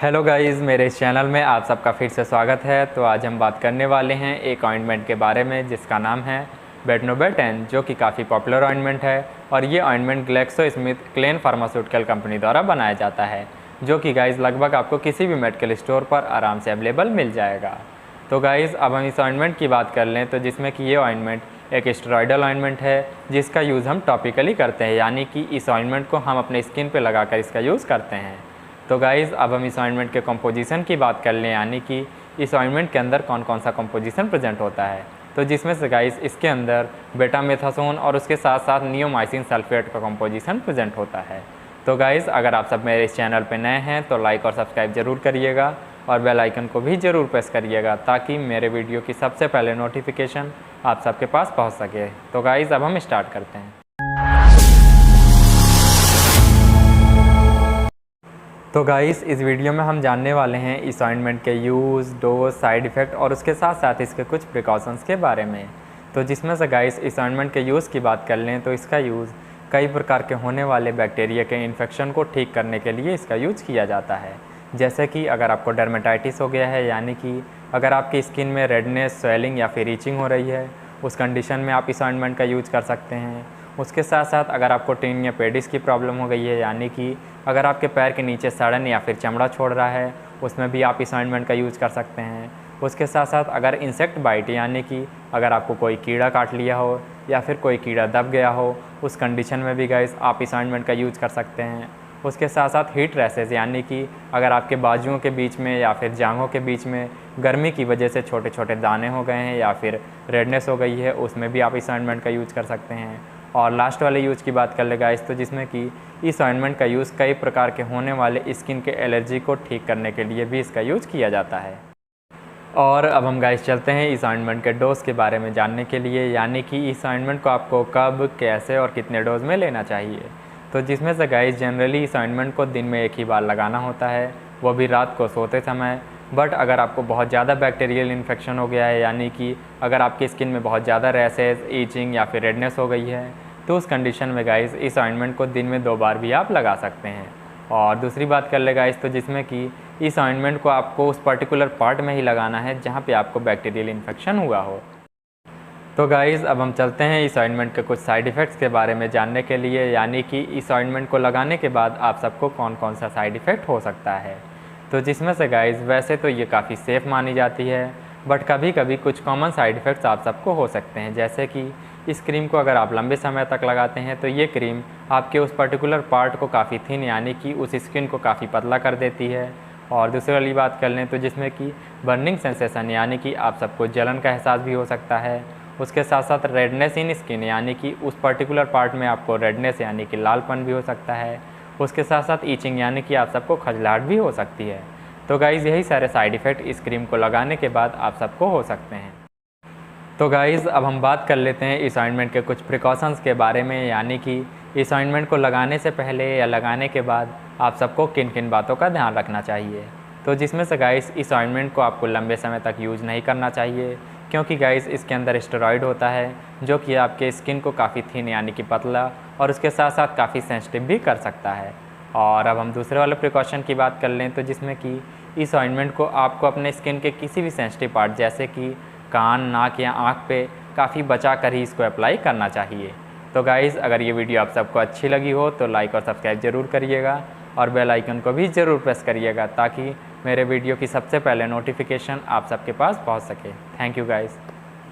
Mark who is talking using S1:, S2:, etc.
S1: Hello guys, मेरे इस channel में आप सबका फिर से स्वागत है। तो आज हम बात करने वाले हैं एक ऑइंटमेंट के बारे में जिसका नाम है बेटनोवेट, जो कि काफ़ी पॉपुलर ऑइंटमेंट है। और ये ऑइंटमेंट ग्लैक्सोस्मिथक्लाइन फार्मास्यूटिकल कंपनी द्वारा बनाया जाता है, जो कि गाइस लगभग आपको किसी भी मेडिकल स्टोर पर आराम से अवेलेबल मिल जाएगा। तो गाइस अब हम इस ऑइंटमेंट की बात कर लें तो जिसमें कि ये ऑइंटमेंट एक स्टेरॉयडल ऑइंटमेंट है जिसका यूज़ हम टॉपिकली करते हैं, यानी कि इस ऑइंटमेंट को हम अपने स्किन पे लगाकर इसका यूज़ करते हैं। तो गाइज़ अब हम इस ऑइंटमेंट के कंपोजिशन की बात कर लें, यानी कि इस ऑइंटमेंट के अंदर कौन कौन सा कंपोजिशन प्रेजेंट होता है। तो जिसमें से गाइज़ इसके अंदर बेटामेथासोन और उसके साथ साथ नियोमाइसिन सल्फेट का कंपोजिशन प्रेजेंट होता है। तो गाइज़ अगर आप सब मेरे इस चैनल पर नए हैं तो लाइक और सब्सक्राइब ज़रूर करिएगा और बेल आइकन को भी ज़रूर प्रेस करिएगा ताकि मेरे वीडियो की सबसे पहले नोटिफिकेशन आप सबके पास पहुँच सके। तो गाइज़ अब हम स्टार्ट करते हैं। तो गाइस इस वीडियो में हम जानने वाले हैं इस ऑइंटमेंट के यूज़, डोज, साइड इफ़ेक्ट और उसके साथ साथ इसके कुछ प्रिकॉशंस के बारे में। तो जिसमें से गाइस इस ऑइंटमेंट के यूज़ की बात कर लें तो इसका यूज़ कई प्रकार के होने वाले बैक्टीरिया के इन्फेक्शन को ठीक करने के लिए इसका यूज़ किया जाता है। जैसे कि अगर आपको डर्मेटाइटिस हो गया है, यानी कि अगर आपकी स्किन में रेडनेस, स्वेलिंग या फिर रीचिंग हो रही है, उस कंडीशन में आप इस ऑइंटमेंट का यूज़ कर सकते हैं। उसके साथ साथ अगर आपको टिन या पेडिस की प्रॉब्लम हो गई है, यानी कि अगर आपके पैर के नीचे सड़न या फिर चमड़ा छोड़ रहा है, उसमें भी आप इस ऑइंटमेंट का यूज़ कर सकते हैं। उसके साथ साथ अगर इंसेक्ट बाइट, यानी कि अगर आपको कोई कीड़ा काट लिया हो या फिर कोई कीड़ा दब गया हो, उस कंडीशन में भी गाइस आप इस ऑइंटमेंट का यूज़ कर सकते हैं। उसके साथ साथ हीट रैसेस, यानी कि अगर आपके बाजुओं के बीच में या फिर जांघों के बीच में गर्मी की वजह से छोटे छोटे दाने हो गए हैं या फिर रेडनेस हो गई है, उसमें भी आप इस ऑइंटमेंट का यूज़ कर सकते हैं। और लास्ट वाले यूज़ की बात कर ले गाइस, तो जिसमें कि इस ऑइंटमेंट का यूज़ कई प्रकार के होने वाले स्किन के एलर्जी को ठीक करने के लिए भी इसका यूज़ किया जाता है। और अब हम गाइस चलते हैं इस ऑइंटमेंट के डोज के बारे में जानने के लिए, यानी कि इस ऑइंटमेंट को आपको कब, कैसे और कितने डोज में लेना चाहिए। तो जिसमें से गाइस जनरली इस ऑइंटमेंट को दिन में एक ही बार लगाना होता है, वो भी रात को सोते समय। बट अगर आपको बहुत ज़्यादा बैक्टीरियल इन्फेक्शन हो गया है, यानी कि अगर आपकी स्किन में बहुत ज़्यादा रैसेस, ईचिंग या फिर रेडनेस हो गई है, तो उस कंडीशन में गाइस इस ऑइंटमेंट को दिन में 2 बार भी आप लगा सकते हैं। और दूसरी बात कर ले गाइस, तो जिसमें कि इस ऑइंटमेंट को आपको उस पर्टिकुलर पार्ट में ही लगाना है जहाँ पे आपको बैक्टीरियल इन्फेक्शन हुआ हो। तो गाइज़ अब हम चलते हैं इस ऑइंटमेंट के कुछ साइड इफ़ेक्ट्स के बारे में जानने के लिए, यानी कि इस ऑइंटमेंट को लगाने के बाद आप सबको कौन कौन सा साइड इफ़ेक्ट हो सकता है। तो जिसमें से गाइज़ वैसे तो ये काफ़ी सेफ़ मानी जाती है, बट कभी कभी कुछ कॉमन साइड इफ़ेक्ट्स आप सबको हो सकते हैं। जैसे कि इस क्रीम को अगर आप लंबे समय तक लगाते हैं तो ये क्रीम आपके उस पर्टिकुलर पार्ट को काफ़ी थिन, यानी कि उस स्किन को काफ़ी पतला कर देती है। और दूसरी वाली बात कर लें तो जिसमें कि बर्निंग सेंसेशन, यानी कि आप सबको जलन का एहसास भी हो सकता है। उसके साथ साथ रेडनेस इन स्किन, यानी कि उस पर्टिकुलर पार्ट में आपको रेडनेस यानी कि लालपन भी हो सकता है। उसके साथ साथ ईचिंग, यानी कि आप सबको खजलाहट भी हो सकती है। तो गाइज़ यही सारे साइड इफ़ेक्ट इस क्रीम को लगाने के बाद आप सबको हो सकते हैं। तो गाइज़ अब हम बात कर लेते हैं इस ऑइंटमेंट के कुछ प्रिकॉशंस के बारे में, यानी कि इस ऑइंटमेंट को लगाने से पहले या लगाने के बाद आप सबको किन किन बातों का ध्यान रखना चाहिए। तो जिसमें से गाइज़ इस ऑइंटमेंट को आपको लंबे समय तक यूज़ नहीं करना चाहिए, क्योंकि गाइज़ इसके अंदर स्टेरॉयड होता है जो कि आपके स्किन को काफ़ी थिन यानी कि पतला और उसके साथ साथ काफ़ी सेंसिटिव भी कर सकता है। और अब हम दूसरे वाले प्रिकॉशन की बात कर लें तो जिसमें कि इस ऑइंटमेंट को आपको अपने स्किन के किसी भी सेंसिटिव पार्ट जैसे कि कान, नाक या आँख पे काफ़ी बचा कर ही इसको अप्लाई करना चाहिए। तो गाइज़ अगर ये वीडियो आप सबको अच्छी लगी हो तो लाइक और सब्सक्राइब ज़रूर करिएगा और बेल आइकन को भी ज़रूर प्रेस करिएगा ताकि मेरे वीडियो की सबसे पहले नोटिफिकेशन आप सबके पास पहुंच सके। Thank you guys.